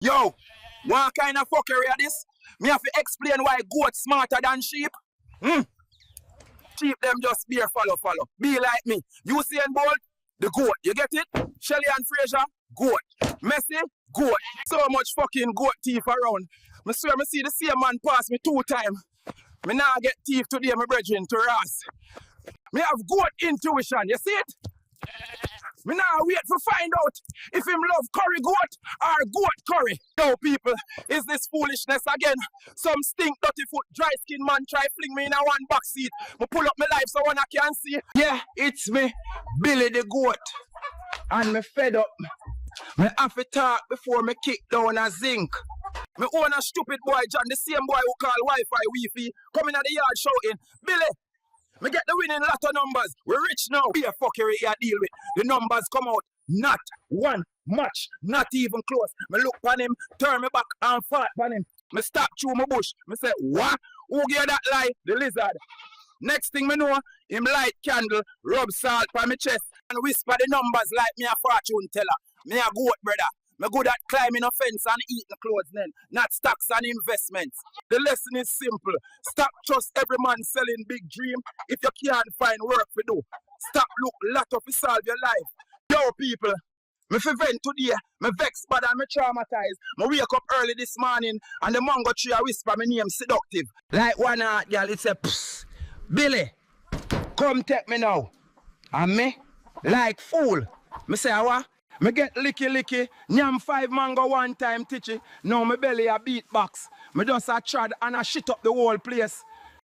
Yo, what kind of fuckery are this? Me have to explain why goat smarter than sheep. Sheep them just beer follow. Be like me. Usain Bolt, the goat. You get it? Shelly and Fraser, goat. Messi, goat. So much fucking goat teeth around. I swear I see the same man pass me 2 times. Me now get teeth today, my brethren, to Ross. Me have goat intuition, you see it? Me now wait to find out if him love curry goat or goat curry. Yo, people, is this foolishness again? Some stink, dirty foot, dry skin man try fling me in a one back seat. Me pull up my life so one I can see. Yeah, it's me, Billy the goat. And me fed up. Me have to talk before me kick down a zinc. Me own a stupid boy, John, the same boy who call Wi-Fi Wi-Fi, coming at the yard shouting, Billy, me get the winning lotto numbers. We're rich now. Be a fuckery you deal with. The numbers come out. Not one match. Not even close. Me look on him, turn me back and fart on him. Me stop through my bush. Me say, what? Who gave that lie? The lizard. Next thing me know, him light candle, rub salt on my chest, and whisper the numbers like me a fortune teller. Me a goat, brother. Me good at climbing a fence and eating clothes then, not stocks and investments. The lesson is simple. Stop trust every man selling big dream if you can't find work to do. Stop look lot of to solve your life. Yo, people, me fi vent today, me vex bad and me traumatized. Me wake up early this morning and the mango tree a whisper my name seductive. Like one girl, it say, psst, Billy, come take me now. And me, like fool, me say, what? Me get licky, nyam 5 mango one time, teachy. Now my belly a beatbox. Me just a trad and I shit up the whole place.